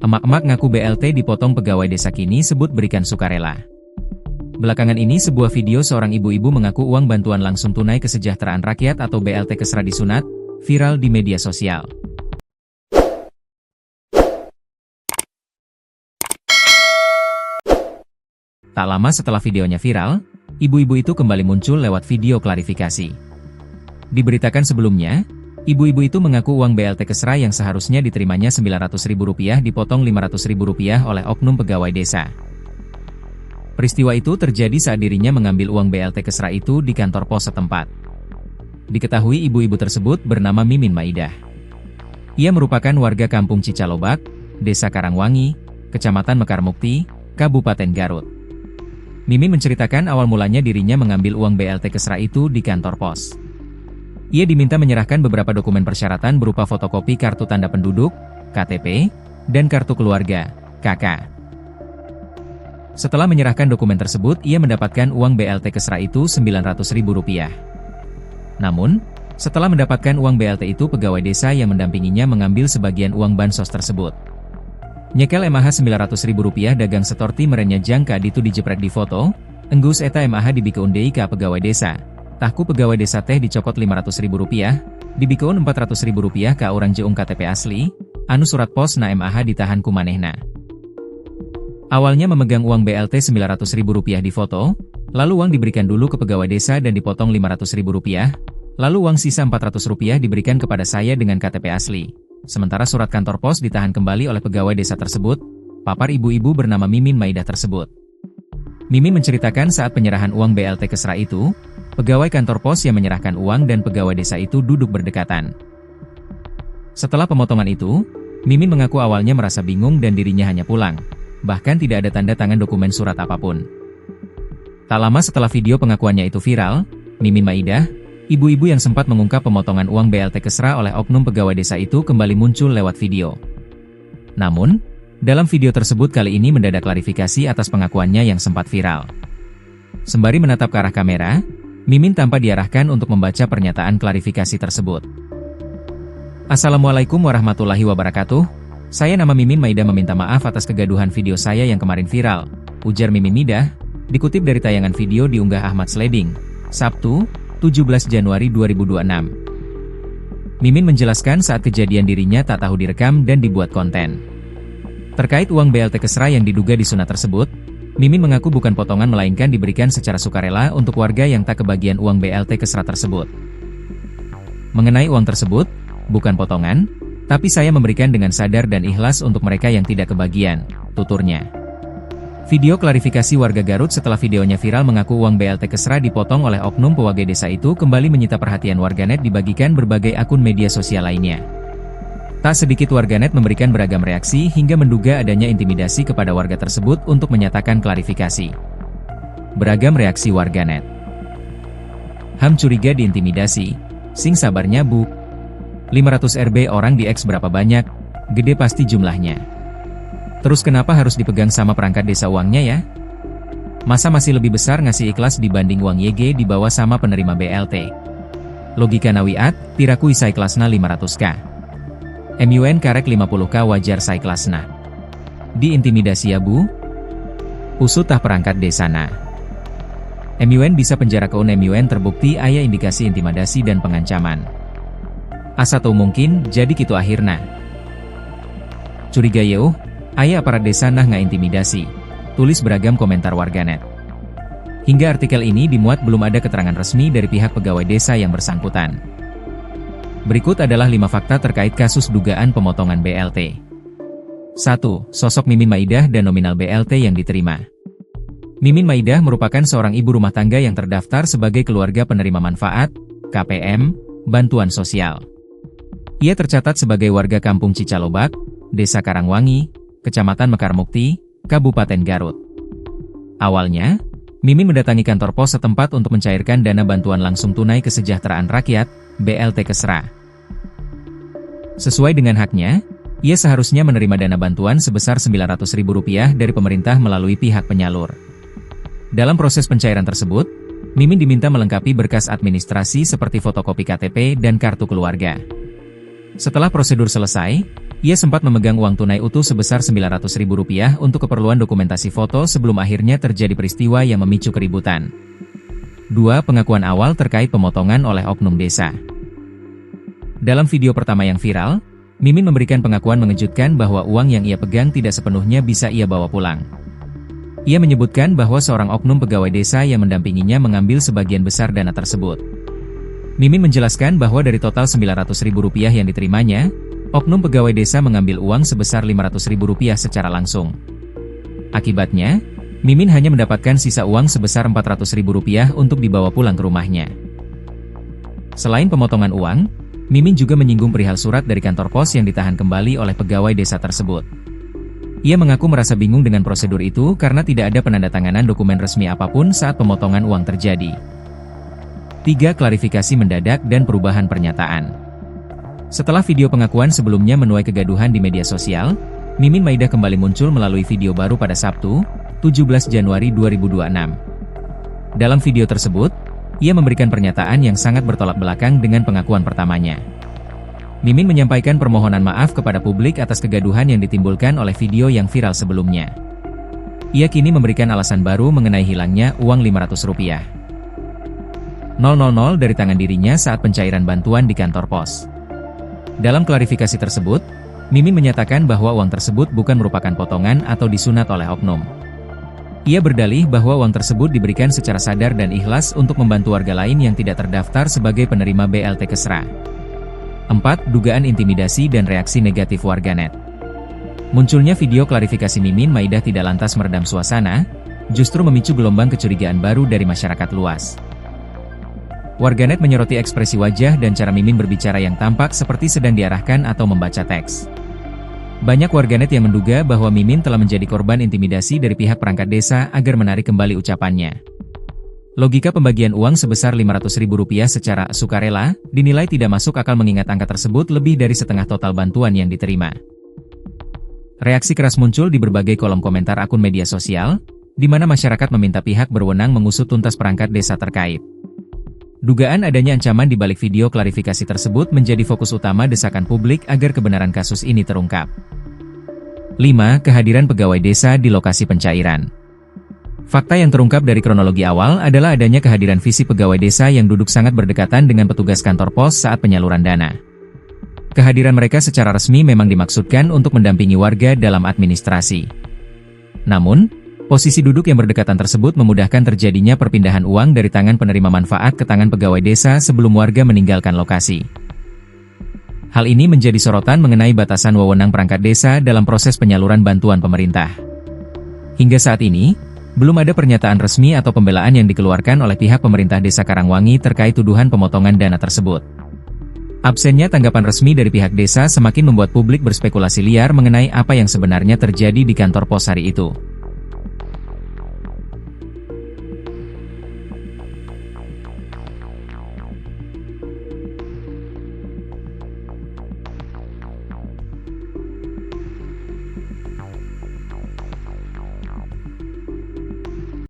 Emak-emak ngaku BLT dipotong pegawai desa kini sebut berikan sukarela. Belakangan ini sebuah video seorang ibu-ibu mengaku uang bantuan langsung tunai kesejahteraan rakyat atau BLT Kesra disunat, viral di media sosial. Tak lama setelah videonya viral, ibu-ibu itu kembali muncul lewat video klarifikasi. Diberitakan sebelumnya, ibu-ibu itu mengaku uang BLT Kesra yang seharusnya diterimanya Rp900.000 dipotong Rp500.000 oleh oknum pegawai desa. Peristiwa itu terjadi saat dirinya mengambil uang BLT Kesra itu di kantor pos setempat. Diketahui ibu-ibu tersebut bernama Mimin Maidah. Ia merupakan warga kampung Cicalobak, Desa Karangwangi, Kecamatan Mekarmukti, Kabupaten Garut. Mimin menceritakan awal mulanya dirinya mengambil uang BLT Kesra itu di kantor pos. Ia diminta menyerahkan beberapa dokumen persyaratan berupa fotokopi kartu tanda penduduk, KTP, dan kartu keluarga, KK. Setelah menyerahkan dokumen tersebut, ia mendapatkan uang BLT Kesra itu Rp900.000. Namun, setelah mendapatkan uang BLT itu, pegawai desa yang mendampinginya mengambil sebagian uang bansos tersebut. Nyekel MAH Rp900.000 dagang setorti merenya jangka ditu dijeprek di foto, enggus eta MAH dibikeun deui ka pegawai desa. Tahku pegawai desa teh dicokot Rp500.000, dibikeun Rp400.000 ka urang jeung KTP asli, anu surat pos na MAH ditahan ku manehna. Awalnya memegang uang BLT Rp900.000 di foto, lalu uang diberikan dulu ke pegawai desa dan dipotong Rp500.000, lalu uang sisa Rp400 diberikan kepada saya dengan KTP asli. Sementara surat kantor pos ditahan kembali oleh pegawai desa tersebut, papar ibu-ibu bernama Mimin Maidah tersebut. Mimin menceritakan saat penyerahan uang BLT Kesra itu, pegawai kantor pos yang menyerahkan uang dan pegawai desa itu duduk berdekatan. Setelah pemotongan itu, Mimin mengaku awalnya merasa bingung dan dirinya hanya pulang, bahkan tidak ada tanda tangan dokumen surat apapun. Tak lama setelah video pengakuannya itu viral, Mimin Maidah, ibu-ibu yang sempat mengungkap pemotongan uang BLT Kesra oleh oknum pegawai desa itu kembali muncul lewat video. Namun, dalam video tersebut kali ini mendadak klarifikasi atas pengakuannya yang sempat viral. Sembari menatap ke arah kamera, Mimin tanpa diarahkan untuk membaca pernyataan klarifikasi tersebut. Assalamualaikum warahmatullahi wabarakatuh. Saya nama Mimin Maidah meminta maaf atas kegaduhan video saya yang kemarin viral, ujar Mimin Maidah, dikutip dari tayangan video diunggah Ahmad Sleding, Sabtu, 17 Januari 2026. Mimin menjelaskan saat kejadian dirinya tak tahu direkam dan dibuat konten. Terkait uang BLT Kesra yang diduga disunat tersebut, Mimin mengaku bukan potongan melainkan diberikan secara sukarela untuk warga yang tak kebagian uang BLT Kesra tersebut. Mengenai uang tersebut, bukan potongan, tapi saya memberikan dengan sadar dan ikhlas untuk mereka yang tidak kebagian, tuturnya. Video klarifikasi warga Garut setelah videonya viral mengaku uang BLT Kesra dipotong oleh oknum pewagai desa itu kembali menyita perhatian warganet dibagikan berbagai akun media sosial lainnya. Tak sedikit warganet memberikan beragam reaksi hingga menduga adanya intimidasi kepada warga tersebut untuk menyatakan klarifikasi. Beragam reaksi warganet. Ham curiga diintimidasi, sing sabarnya bu. 500 RB orang di X berapa banyak, gede pasti jumlahnya. Terus kenapa harus dipegang sama perangkat desa uangnya ya? Masa masih lebih besar ngasih ikhlas dibanding uang YG dibawa sama penerima BLT? Logika nawiat, tiraku isai kelasna 500k. MUN karek 50k wajar sai kelasna. Diintimidasi ya bu? Usut tah perangkat desana. MUN bisa penjara keun MUN terbukti aya indikasi intimidasi dan pengancaman. Asa tau mungkin, jadi kitu akhirna. Curiga yeuh, aya aparat desa nah ngaintimidasi, tulis beragam komentar warganet. Hingga artikel ini dimuat belum ada keterangan resmi dari pihak pegawai desa yang bersangkutan. Berikut adalah 5 fakta terkait kasus dugaan pemotongan BLT. 1. Sosok Mimin Maidah dan nominal BLT yang diterima. Mimin Maidah merupakan seorang ibu rumah tangga yang terdaftar sebagai keluarga penerima manfaat, KPM, bantuan sosial. Ia tercatat sebagai warga kampung Cicalobak, Desa Karangwangi, Kecamatan Mekarmukti, Kabupaten Garut. Awalnya, Mimin mendatangi kantor pos setempat untuk mencairkan dana bantuan langsung tunai kesejahteraan rakyat, BLT Kesra. Sesuai dengan haknya, ia seharusnya menerima dana bantuan sebesar Rp900.000 dari pemerintah melalui pihak penyalur. Dalam proses pencairan tersebut, Mimin diminta melengkapi berkas administrasi seperti fotokopi KTP dan kartu keluarga. Setelah prosedur selesai, Ia sempat memegang uang tunai utuh sebesar Rp900.000 untuk keperluan dokumentasi foto sebelum akhirnya terjadi peristiwa yang memicu keributan. 2. Pengakuan awal terkait pemotongan oleh oknum desa. Dalam video pertama yang viral, Mimin memberikan pengakuan mengejutkan bahwa uang yang ia pegang tidak sepenuhnya bisa ia bawa pulang. Ia menyebutkan bahwa seorang oknum pegawai desa yang mendampinginya mengambil sebagian besar dana tersebut. Mimin menjelaskan bahwa dari total Rp900.000 yang diterimanya, oknum pegawai desa mengambil uang sebesar Rp500.000 secara langsung. Akibatnya, Mimin hanya mendapatkan sisa uang sebesar Rp400.000 untuk dibawa pulang ke rumahnya. Selain pemotongan uang, Mimin juga menyinggung perihal surat dari kantor pos yang ditahan kembali oleh pegawai desa tersebut. Ia mengaku merasa bingung dengan prosedur itu karena tidak ada penandatanganan dokumen resmi apapun saat pemotongan uang terjadi. 3. Klarifikasi mendadak dan perubahan pernyataan. Setelah video pengakuan sebelumnya menuai kegaduhan di media sosial, Mimin Maidah kembali muncul melalui video baru pada Sabtu, 17 Januari 2026. Dalam video tersebut, ia memberikan pernyataan yang sangat bertolak belakang dengan pengakuan pertamanya. Mimin menyampaikan permohonan maaf kepada publik atas kegaduhan yang ditimbulkan oleh video yang viral sebelumnya. Ia kini memberikan alasan baru mengenai hilangnya uang Rp500. 000 dari tangan dirinya saat pencairan bantuan di kantor pos. Dalam klarifikasi tersebut, Mimin menyatakan bahwa uang tersebut bukan merupakan potongan atau disunat oleh oknum. Ia berdalih bahwa uang tersebut diberikan secara sadar dan ikhlas untuk membantu warga lain yang tidak terdaftar sebagai penerima BLT Kesra. 4. Dugaan intimidasi dan reaksi negatif warganet. Munculnya video klarifikasi Mimin Maidah tidak lantas meredam suasana, justru memicu gelombang kecurigaan baru dari masyarakat luas. Warganet menyoroti ekspresi wajah dan cara Mimin berbicara yang tampak seperti sedang diarahkan atau membaca teks. Banyak warganet yang menduga bahwa Mimin telah menjadi korban intimidasi dari pihak perangkat desa agar menarik kembali ucapannya. Logika pembagian uang sebesar Rp500.000 secara sukarela dinilai tidak masuk akal mengingat angka tersebut lebih dari setengah total bantuan yang diterima. Reaksi keras muncul di berbagai kolom komentar akun media sosial, di mana masyarakat meminta pihak berwenang mengusut tuntas perangkat desa terkait. Dugaan adanya ancaman di balik video klarifikasi tersebut menjadi fokus utama desakan publik agar kebenaran kasus ini terungkap. 5. Kehadiran pegawai desa di lokasi pencairan. Fakta yang terungkap dari kronologi awal adalah adanya kehadiran fisik pegawai desa yang duduk sangat berdekatan dengan petugas kantor pos saat penyaluran dana. Kehadiran mereka secara resmi memang dimaksudkan untuk mendampingi warga dalam administrasi. Namun, posisi duduk yang berdekatan tersebut memudahkan terjadinya perpindahan uang dari tangan penerima manfaat ke tangan pegawai desa sebelum warga meninggalkan lokasi. Hal ini menjadi sorotan mengenai batasan wewenang perangkat desa dalam proses penyaluran bantuan pemerintah. Hingga saat ini, belum ada pernyataan resmi atau pembelaan yang dikeluarkan oleh pihak pemerintah desa Karangwangi terkait tuduhan pemotongan dana tersebut. Absennya tanggapan resmi dari pihak desa semakin membuat publik berspekulasi liar mengenai apa yang sebenarnya terjadi di kantor pos hari itu.